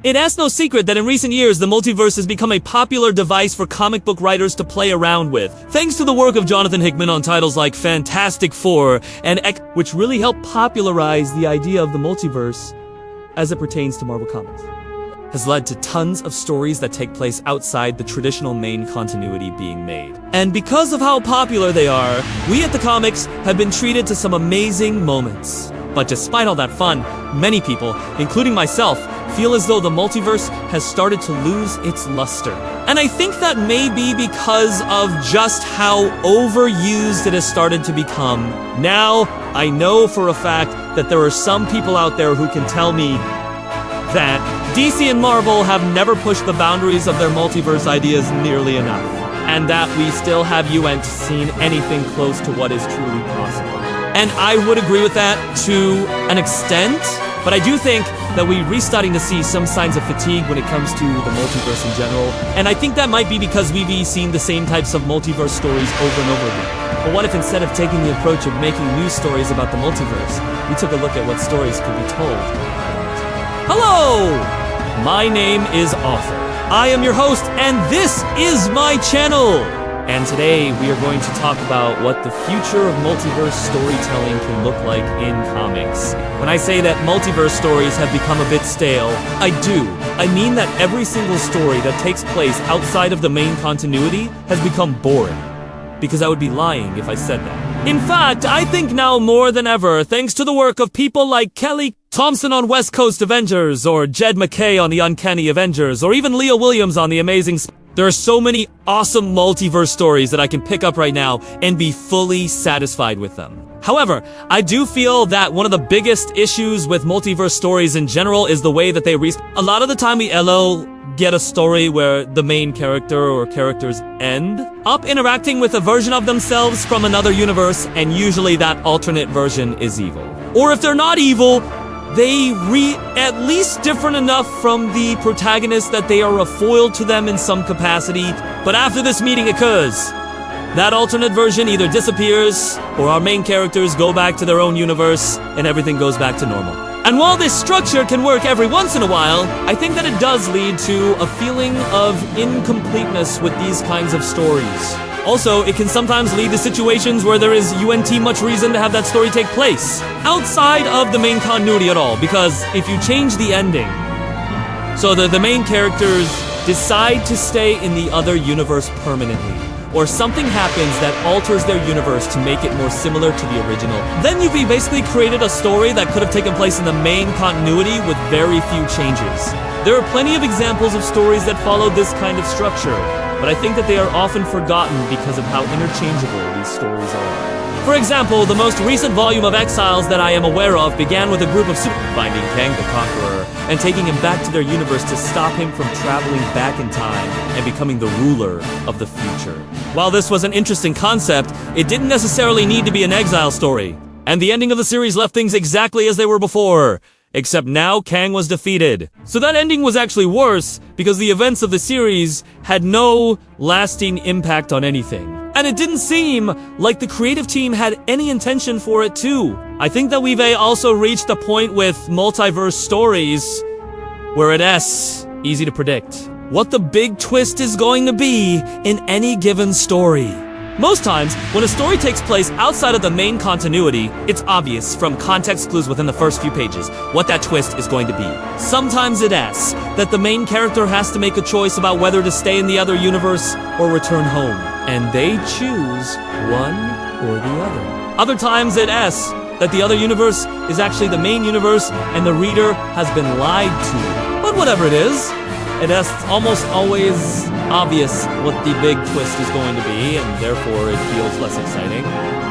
It's no secret that in recent years, the multiverse has become a popular device for comic book writers to play around with, thanks to the work of Jonathan Hickman on titles like Fantastic Four and X, which really helped popularize the idea of the multiverse as it pertains to Marvel Comics. Has led to tons of stories that take place outside the traditional main continuity being made. And because of how popular they are, we at the comics have been treated to some amazing moments. But despite all that fun, many people, including myself, feel as though the multiverse has started to lose its luster. And I think that may be because of just how overused it has started to become. Now, I know for a fact that there are some people out there who can tell me that DC and Marvel have never pushed the boundaries of their multiverse ideas nearly enough, and that we still have yet seen anything close to what is truly possible. And I would agree with that to an extent, but I do think that we're restarting to see some signs of fatigue when it comes to the multiverse in general, and I think that might be because we've seen the same types of multiverse stories over and over again. But what if instead of taking the approach of making new stories about the multiverse, we took a look at what stories could be told? Hello! My name is Arthur. I am your host, and this is my channel! And today, we are going to talk about what the future of multiverse storytelling can look like in comics. When I say that multiverse stories have become a bit stale, I do. I mean that every single story that takes place outside of the main continuity has become boring. Because I would be lying if I said that. In fact, I think now more than ever, thanks to the work of people like Kelly Thompson on West Coast Avengers, or Jed McKay on the Uncanny Avengers, or even Leah Williams on the Amazing there are so many awesome multiverse stories that I can pick up right now and be fully satisfied with them. However, I do feel that one of the biggest issues with multiverse stories in general is the way that they a lot of the time we get a story where the main character or characters end up interacting with a version of themselves from another universe, and usually that alternate version is evil. Or if they're not evil, they at least different enough from the protagonist that they are a foil to them in some capacity. But after this meeting occurs, that alternate version either disappears, or our main characters go back to their own universe, and everything goes back to normal. And while this structure can work every once in a while, I think that it does lead to a feeling of incompleteness with these kinds of stories. Also, it can sometimes lead to situations where there is much reason to have that story take place outside of the main continuity at all, because if you change the ending, so the main characters decide to stay in the other universe permanently, or something happens that alters their universe to make it more similar to the original, then you've basically created a story that could have taken place in the main continuity with very few changes. There are plenty of examples of stories that follow this kind of structure, but I think that they are often forgotten because of how interchangeable these stories are. For example, the most recent volume of Exiles that I am aware of began with a group of finding Kang the Conqueror and taking him back to their universe to stop him from traveling back in time and becoming the ruler of the future. While this was an interesting concept, it didn't necessarily need to be an exile story, and the ending of the series left things exactly as they were before. Except now Kang was defeated. So that ending was actually worse because the events of the series had no lasting impact on anything. And it didn't seem like the creative team had any intention for it too. I think that we've also reached a point with multiverse stories where it's easy to predict what the big twist is going to be in any given story. Most times, when a story takes place outside of the main continuity, it's obvious from context clues within the first few pages what that twist is going to be. Sometimes it asks that the main character has to make a choice about whether to stay in the other universe or return home, and they choose one or the other. Other times it asks that the other universe is actually the main universe and the reader has been lied to. But whatever it is almost always obvious what the big twist is going to be, and therefore it feels less exciting.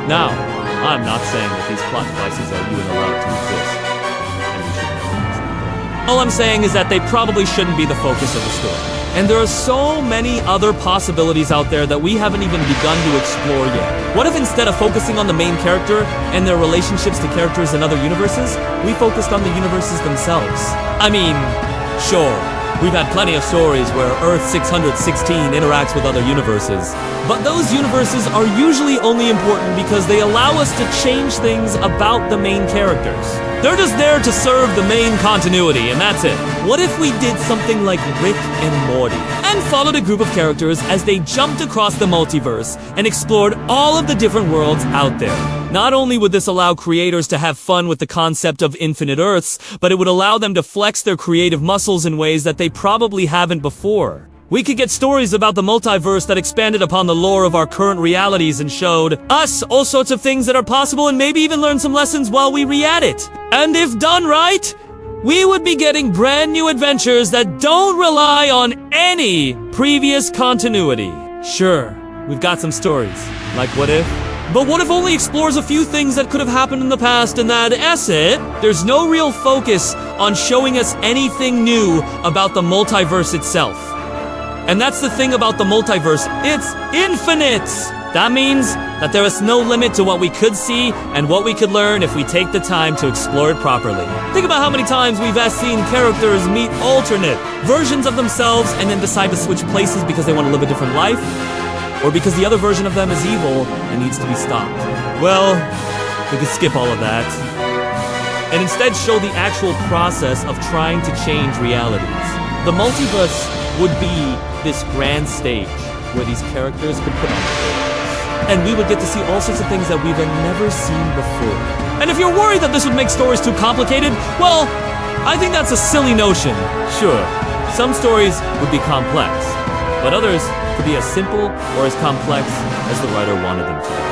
Now, I'm not saying that these plot devices are even allowed to exist, and we should never use them. All I'm saying is that they probably shouldn't be the focus of the story. And there are so many other possibilities out there that we haven't even begun to explore yet. What if instead of focusing on the main character and their relationships to characters in other universes, we focused on the universes themselves? I mean, sure, we've had plenty of stories where Earth 616 interacts with other universes, but those universes are usually only important because they allow us to change things about the main characters. They're just there to serve the main continuity, and that's it. What if we did something like Rick and Morty, and followed a group of characters as they jumped across the multiverse and explored all of the different worlds out there? Not only would this allow creators to have fun with the concept of infinite Earths, but it would allow them to flex their creative muscles in ways that they probably haven't before. We could get stories about the multiverse that expanded upon the lore of our current realities and showed us all sorts of things that are possible, and maybe even learn some lessons while we re-add it. And if done right, we would be getting brand new adventures that don't rely on any previous continuity. Sure, we've got some stories, like What If? But What If only explores a few things that could have happened in the past, and that's it. There's no real focus on showing us anything new about the multiverse itself. And that's the thing about the multiverse, it's infinite! That means that there is no limit to what we could see and what we could learn if we take the time to explore it properly. Think about how many times we've seen characters meet alternate versions of themselves and then decide to switch places because they want to live a different life, or because the other version of them is evil and needs to be stopped. Well, we could skip all of that and instead show the actual process of trying to change realities. The multiverse would be this grand stage where these characters could put on their, and we would get to see all sorts of things that we've never seen before. And if you're worried that this would make stories too complicated, well, I think that's a silly notion. Sure, some stories would be complex, but others could be as simple or as complex as the writer wanted them to be.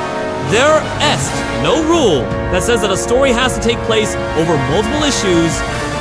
There is no rule that says that a story has to take place over multiple issues,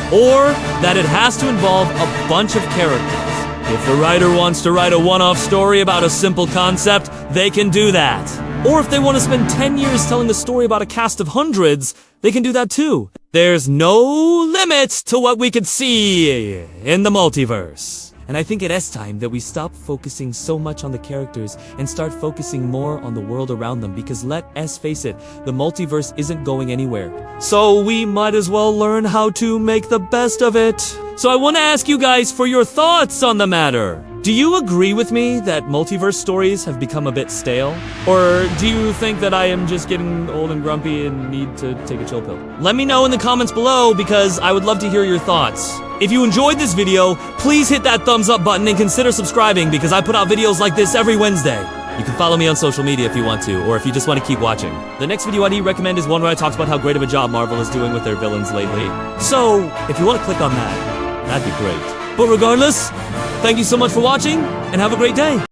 or that it has to involve a bunch of characters. If the writer wants to write a one-off story about a simple concept, they can do that. Or if they want to spend 10 years telling the story about a cast of hundreds, they can do that too. There's no limit to what we could see in the multiverse. And I think it is time that we stop focusing so much on the characters and start focusing more on the world around them, because let us face it, the multiverse isn't going anywhere. So we might as well learn how to make the best of it. So I want to ask you guys for your thoughts on the matter. Do you agree with me that multiverse stories have become a bit stale? Or do you think that I am just getting old and grumpy and need to take a chill pill? Let me know in the comments below, because I would love to hear your thoughts. If you enjoyed this video, please hit that thumbs up button and consider subscribing, because I put out videos like this every Wednesday. You can follow me on social media if you want to, or if you just want to keep watching. The next video I'd recommend is one where I talked about how great of a job Marvel is doing with their villains lately. So, if you want to click on that, that'd be great. But regardless, thank you so much for watching, and have a great day.